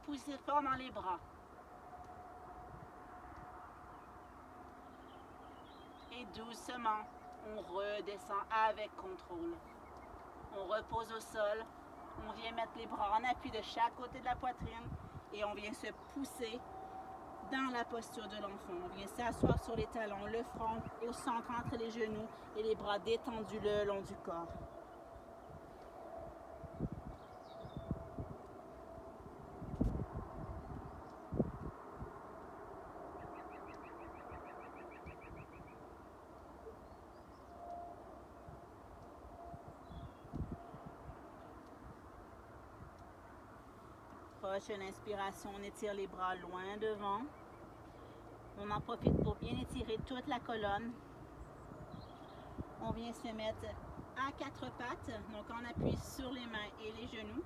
Poussez fort dans les bras. Et doucement, on redescend avec contrôle. On repose au sol. On vient mettre les bras en appui de chaque côté de la poitrine et on vient se pousser dans la posture de l'enfant. On vient s'asseoir sur les talons, le front au centre entre les genoux et les bras détendus le long du corps. gauche. L'inspiration, on étire les bras loin devant. On en profite pour bien étirer toute la colonne. On vient se mettre à quatre pattes, donc on appuie sur les mains et les genoux.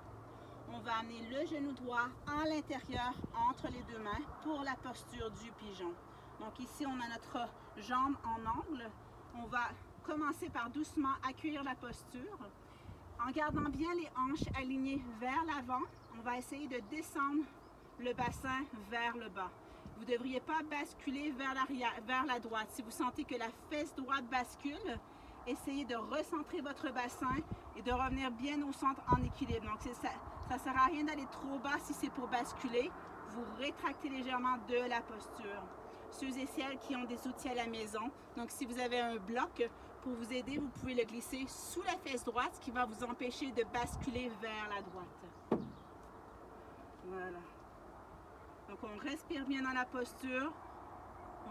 On va amener le genou droit à l'intérieur entre les deux mains pour la posture du pigeon. Donc ici, on a notre jambe en angle. On va commencer par doucement accueillir la posture. En gardant bien les hanches alignées vers l'avant, on va essayer de descendre le bassin vers le bas. Vous ne devriez pas basculer vers l'arrière, vers la droite. Si vous sentez que la fesse droite bascule, essayez de recentrer votre bassin et de revenir bien au centre en équilibre. Donc ça ne sert à rien d'aller trop bas si c'est pour basculer. Vous rétractez légèrement de la posture. Ceux et celles qui ont des outils à la maison, donc si vous avez un bloc pour vous aider, vous pouvez le glisser sous la fesse droite, ce qui va vous empêcher de basculer vers la droite. Voilà. Donc on respire bien dans la posture.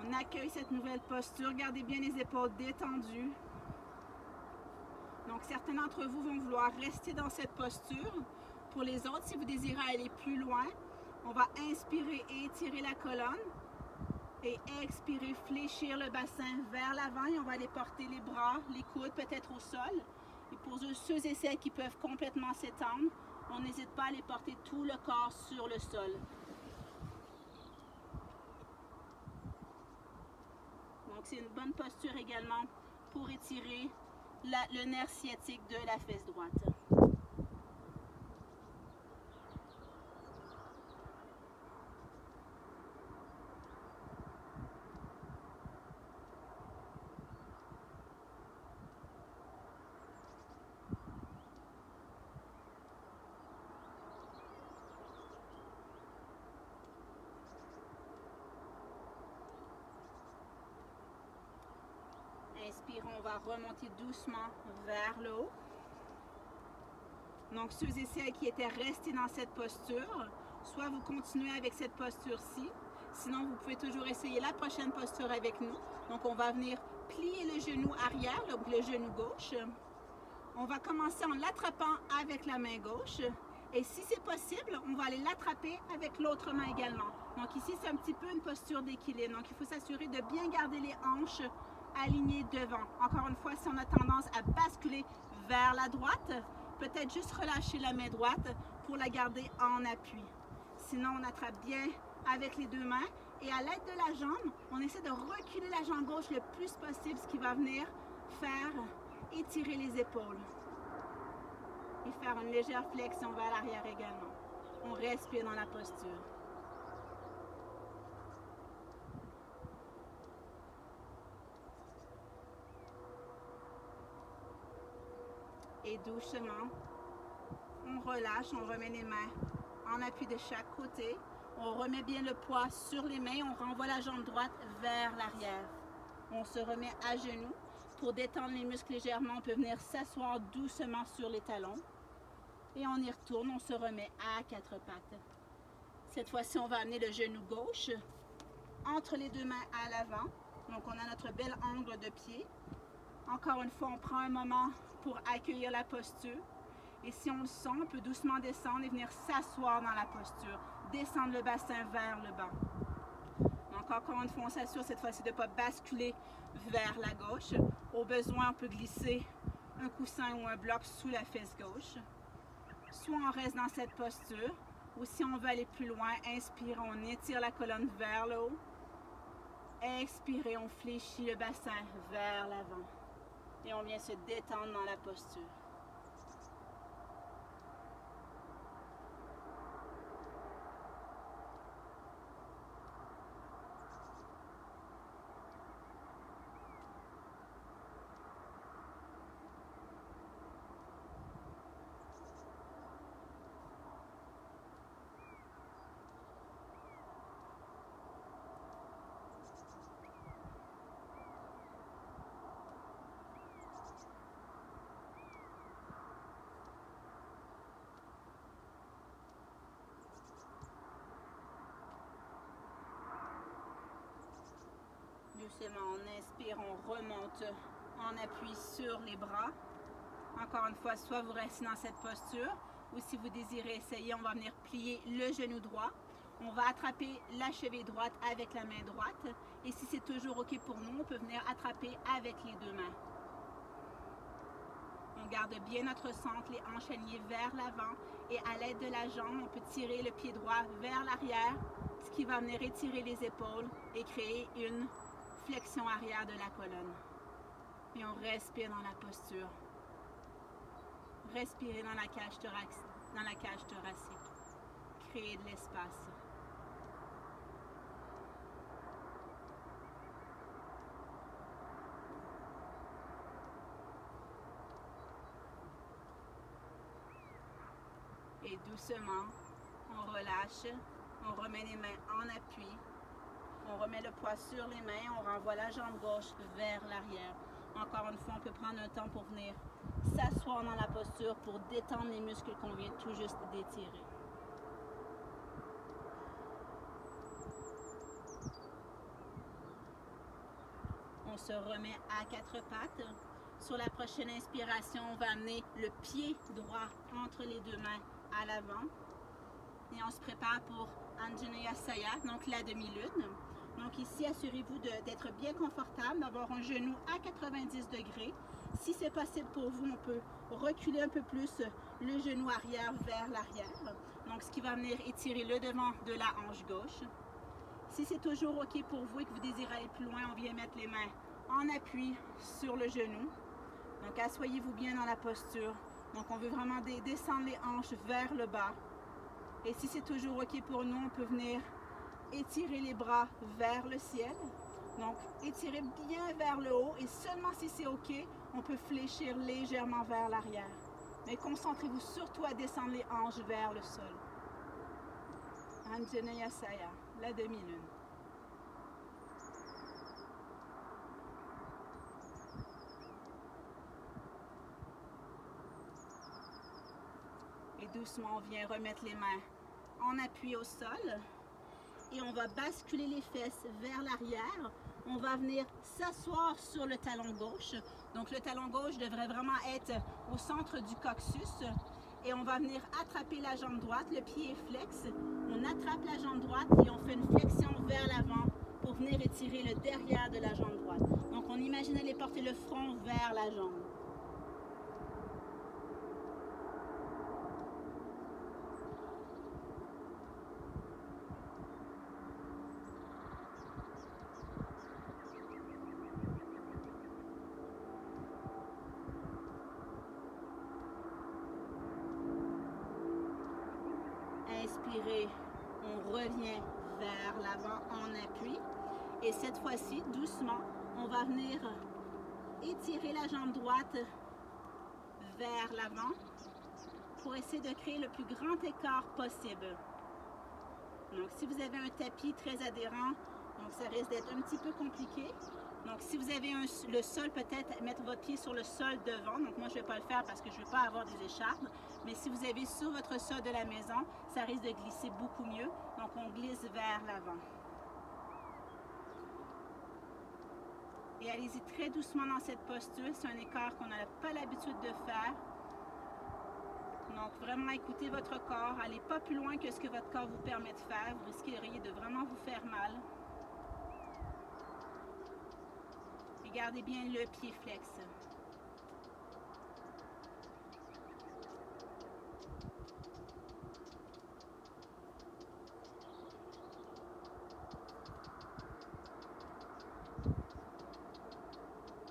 On accueille cette nouvelle posture. Gardez bien les épaules détendues. Donc certains d'entre vous vont vouloir rester dans cette posture. Pour les autres, si vous désirez aller plus loin, on va inspirer et étirer la colonne. Et expirer, fléchir le bassin vers l'avant et on va aller porter les bras, les coudes peut-être au sol. Et pour ceux et celles qui peuvent complètement s'étendre, on n'hésite pas à aller porter tout le corps sur le sol. Donc c'est une bonne posture également pour étirer le nerf sciatique de la fesse droite. Inspirons, on va remonter doucement vers le haut. Donc ceux et celles qui étaient restés dans cette posture, soit vous continuez avec cette posture-ci, sinon vous pouvez toujours essayer la prochaine posture avec nous. Donc on va venir plier le genou arrière, le genou gauche. On va commencer en l'attrapant avec la main gauche. Et si c'est possible, on va aller l'attraper avec l'autre main également. Donc ici, c'est un petit peu une posture d'équilibre. Donc il faut s'assurer de bien garder les hanches alignées devant. Encore une fois, si on a tendance à basculer vers la droite, peut-être juste relâcher la main droite pour la garder en appui. Sinon, on attrape bien avec les deux mains. Et à l'aide de la jambe, on essaie de reculer la jambe gauche le plus possible, ce qui va venir faire étirer les épaules. Et faire une légère flexion vers l'arrière également. On respire dans la posture. Et doucement, on relâche, on remet les mains en appui de chaque côté. On remet bien le poids sur les mains, on renvoie la jambe droite vers l'arrière. On se remet à genoux. Pour détendre les muscles légèrement, on peut venir s'asseoir doucement sur les talons. Et on y retourne, on se remet à quatre pattes. Cette fois-ci, on va amener le genou gauche entre les deux mains à l'avant. Donc, on a notre bel angle de pied. Encore une fois, on prend un moment pour accueillir la posture. Et si on le sent, on peut doucement descendre et venir s'asseoir dans la posture. Descendre le bassin vers le bas. Donc, encore une fois, on s'assure cette fois-ci de ne pas basculer vers la gauche. Au besoin, on peut glisser un coussin ou un bloc sous la fesse gauche. Soit on reste dans cette posture, ou si on veut aller plus loin, inspire, on étire la colonne vers le haut. Expirez, on fléchit le bassin vers l'avant. Et on vient se détendre dans la posture. Doucement, on inspire, on remonte en appui sur les bras. Encore une fois, soit vous restez dans cette posture, ou si vous désirez essayer, on va venir plier le genou droit. On va attraper la cheville droite avec la main droite. Et si c'est toujours OK pour nous, on peut venir attraper avec les deux mains. On garde bien notre centre, les hanches alignées vers l'avant. Et à l'aide de la jambe, on peut tirer le pied droit vers l'arrière, ce qui va venir étirer les épaules et créer une flexion arrière de la colonne. Et on respire dans la posture. Respirez dans la cage thoracique. Créez de l'espace. Et doucement, on relâche, on remet les mains en appui, on remet le poids sur les mains, on renvoie la jambe gauche vers l'arrière. Encore une fois, on peut prendre un temps pour venir s'asseoir dans la posture pour détendre les muscles qu'on vient tout juste d'étirer. On se remet à quatre pattes. Sur la prochaine inspiration, on va amener le pied droit entre les deux mains à l'avant. Et on se prépare pour Anjaneyasaya, donc la demi-lune. Donc ici, assurez-vous d'être bien confortable, d'avoir un genou à 90 degrés. Si c'est possible pour vous, on peut reculer un peu plus le genou arrière vers l'arrière. Donc ce qui va venir étirer le devant de la hanche gauche. Si c'est toujours OK pour vous et que vous désirez aller plus loin, on vient mettre les mains en appui sur le genou. Donc asseyez-vous bien dans la posture. Donc on veut vraiment descendre les hanches vers le bas. Et si c'est toujours OK pour nous, on peut venir étirer les bras vers le ciel. Donc étirez bien vers le haut et seulement si c'est OK, on peut fléchir légèrement vers l'arrière. Mais concentrez-vous surtout à descendre les hanches vers le sol. Anjaneyasaya, la demi-lune. Et doucement, on vient remettre les mains en appui au sol. Et on va basculer les fesses vers l'arrière. On va venir s'asseoir sur le talon gauche. Donc le talon gauche devrait vraiment être au centre du coccyx. Et on va venir attraper la jambe droite. Le pied est flex. On attrape la jambe droite et on fait une flexion vers l'avant pour venir étirer le derrière de la jambe droite. Donc on imagine aller porter le front vers la jambe. Inspirez, on revient vers l'avant en appui. Et cette fois-ci, doucement, on va venir étirer la jambe droite vers l'avant pour essayer de créer le plus grand écart possible. Donc, si vous avez un tapis très adhérent, donc ça risque d'être un petit peu compliqué. Donc, si vous avez le sol, peut-être mettre votre pied sur le sol devant. Donc, moi, je ne vais pas le faire parce que je ne veux pas avoir des écharpes. Mais si vous avez sur votre sol de la maison, ça risque de glisser beaucoup mieux. Donc, on glisse vers l'avant. Et allez-y très doucement dans cette posture. C'est un écart qu'on n'a pas l'habitude de faire. Donc, vraiment écoutez votre corps. Allez pas plus loin que ce que votre corps vous permet de faire. Vous risqueriez de vraiment vous faire mal. Et gardez bien le pied flex.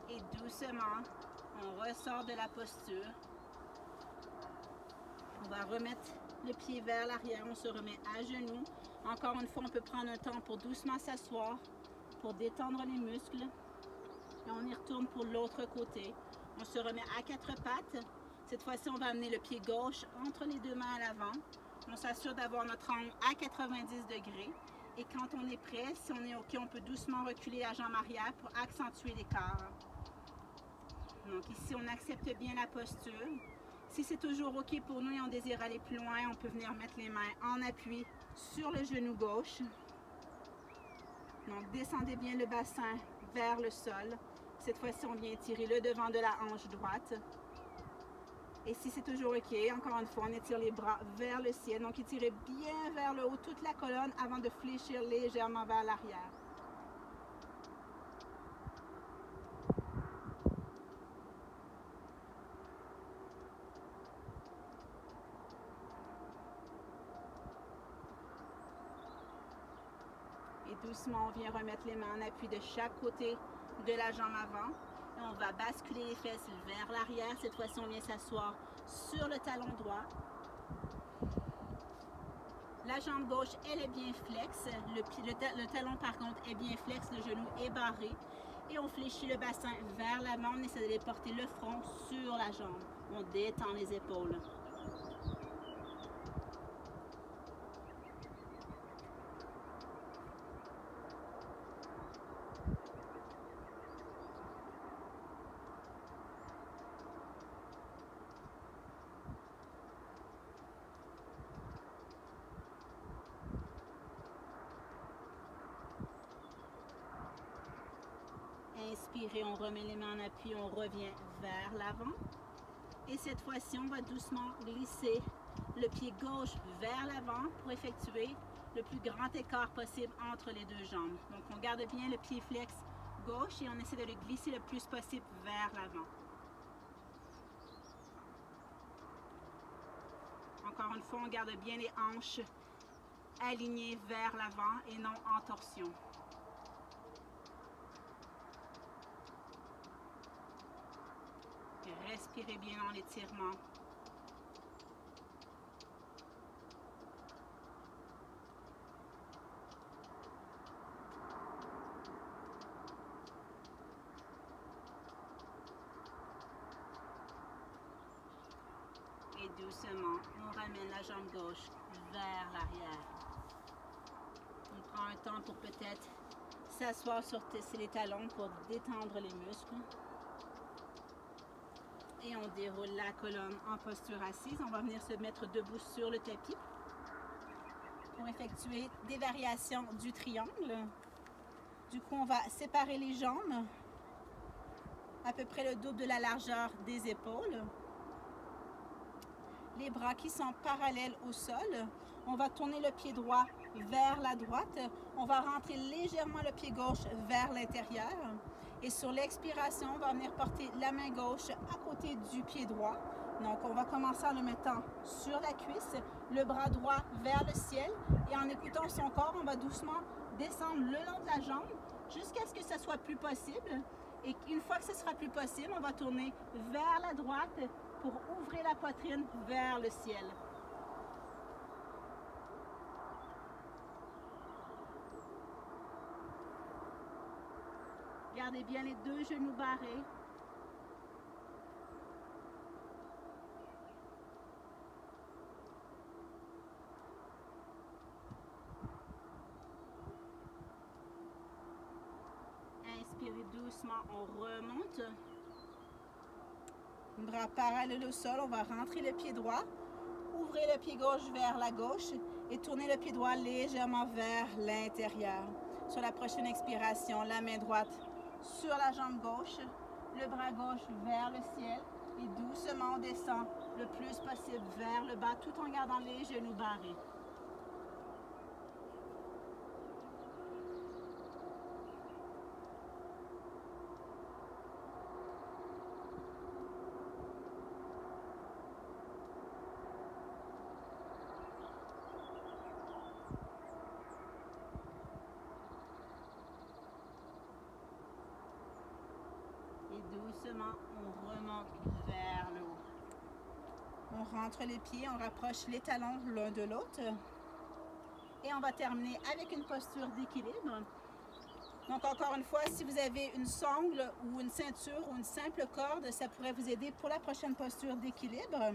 Et doucement, on ressort de la posture. On va remettre le pied vers l'arrière, on se remet à genoux. Encore une fois, on peut prendre un temps pour doucement s'asseoir, pour détendre les muscles. Et on y retourne pour l'autre côté. On se remet à quatre pattes. Cette fois-ci, on va amener le pied gauche entre les deux mains à l'avant. On s'assure d'avoir notre angle à 90 degrés. Et quand on est prêt, si on est OK, on peut doucement reculer la jambe arrière pour accentuer l'écart. Donc ici, on accepte bien la posture. Si c'est toujours OK pour nous et on désire aller plus loin, on peut venir mettre les mains en appui sur le genou gauche. Donc descendez bien le bassin vers le sol. Cette fois-ci, on vient tirer le devant de la hanche droite. Et si c'est toujours OK, encore une fois, on étire les bras vers le ciel. Donc, étirez bien vers le haut toute la colonne avant de fléchir légèrement vers l'arrière. Et doucement, on vient remettre les mains en appui de chaque côté de la jambe avant. Et on va basculer les fesses vers l'arrière. Cette fois-ci, on vient s'asseoir sur le talon droit. La jambe gauche, elle est bien flexe. Le talon, par contre, est bien flexe. Le genou est barré. Et on fléchit le bassin vers l'avant. On essaie de porter le front sur la jambe. On détend les épaules. Inspirez, on remet les mains en appui, on revient vers l'avant. Et cette fois-ci, on va doucement glisser le pied gauche vers l'avant pour effectuer le plus grand écart possible entre les deux jambes. Donc, on garde bien le pied flex gauche et on essaie de le glisser le plus possible vers l'avant. Encore une fois, on garde bien les hanches alignées vers l'avant et non en torsion. Respirez bien dans l'étirement. Et doucement, on ramène la jambe gauche vers l'arrière. On prend un temps pour peut-être s'asseoir sur les talons pour détendre les muscles. Et on déroule la colonne en posture assise. On va venir se mettre debout sur le tapis pour effectuer des variations du triangle. Du coup, on va séparer les jambes à peu près le double de la largeur des épaules. Les bras qui sont parallèles au sol. On va tourner le pied droit vers la droite. On va rentrer légèrement le pied gauche vers l'intérieur. Et sur l'expiration, on va venir porter la main gauche à côté du pied droit. Donc, on va commencer en le mettant sur la cuisse, le bras droit vers le ciel. Et en écoutant son corps, on va doucement descendre le long de la jambe jusqu'à ce que ce soit plus possible. Et une fois que ce sera plus possible, on va tourner vers la droite pour ouvrir la poitrine vers le ciel. Gardez bien les deux genoux barrés. Inspirez doucement, on remonte. Bras parallèles au sol, on va rentrer le pied droit. Ouvrez le pied gauche vers la gauche et tournez le pied droit légèrement vers l'intérieur. Sur la prochaine expiration, la main droite sur la jambe gauche, le bras gauche vers le ciel et doucement on descend le plus possible vers le bas tout en gardant les genoux barrés. Doucement, on remonte vers le haut. On rentre les pieds, on rapproche les talons l'un de l'autre. Et on va terminer avec une posture d'équilibre. Donc encore une fois, si vous avez une sangle ou une ceinture ou une simple corde, ça pourrait vous aider pour la prochaine posture d'équilibre.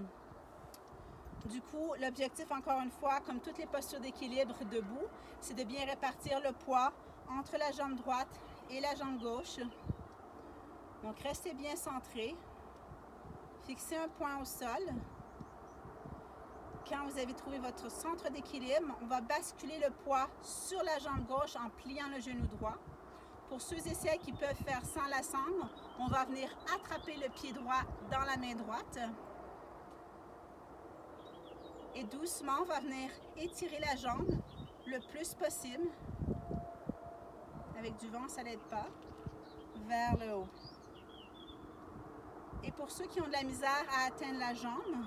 Du coup, l'objectif, encore une fois, comme toutes les postures d'équilibre debout, c'est de bien répartir le poids entre la jambe droite et la jambe gauche. Donc, restez bien centré. Fixez un point au sol. Quand vous avez trouvé votre centre d'équilibre, on va basculer le poids sur la jambe gauche en pliant le genou droit. Pour ceux et celles qui peuvent faire sans la sangle, on va venir attraper le pied droit dans la main droite. Et doucement, on va venir étirer la jambe le plus possible. Avec du vent, ça n'aide pas. Vers le haut. Et pour ceux qui ont de la misère à atteindre la jambe,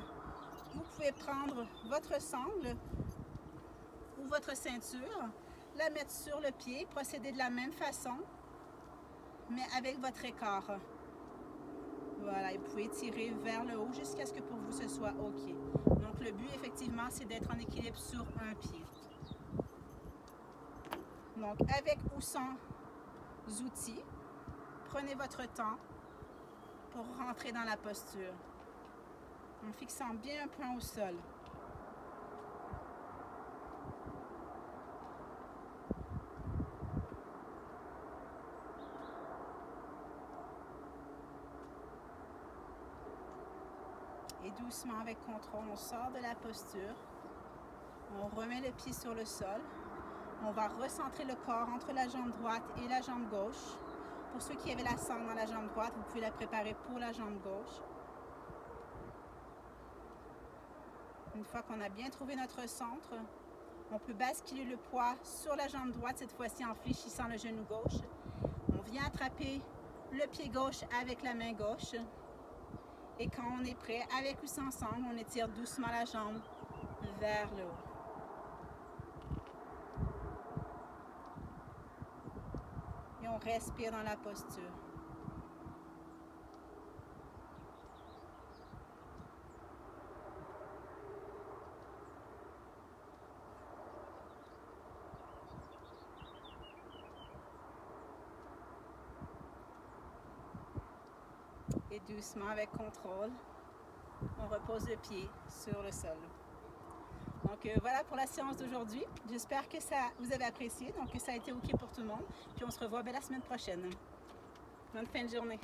vous pouvez prendre votre sangle ou votre ceinture, la mettre sur le pied, procéder de la même façon, mais avec votre écart. Voilà, et vous pouvez tirer vers le haut jusqu'à ce que pour vous ce soit OK. Donc le but effectivement, c'est d'être en équilibre sur un pied. Donc avec ou sans outils, prenez votre temps pour rentrer dans la posture, en fixant bien un point au sol. Et doucement, avec contrôle, on sort de la posture. On remet le pied sur le sol. On va recentrer le corps entre la jambe droite et la jambe gauche. Pour ceux qui avaient la sangle dans la jambe droite, vous pouvez la préparer pour la jambe gauche. Une fois qu'on a bien trouvé notre centre, on peut basculer le poids sur la jambe droite, cette fois-ci en fléchissant le genou gauche. On vient attraper le pied gauche avec la main gauche. Et quand on est prêt, avec ou sans sangle, on étire doucement la jambe vers le haut. Et on respire dans la posture. Et doucement, avec contrôle, on repose le pied sur le sol. Donc voilà pour la séance d'aujourd'hui. J'espère que vous avez apprécié, donc que ça a été OK pour tout le monde. Puis on se revoit la semaine prochaine. Bonne fin de journée.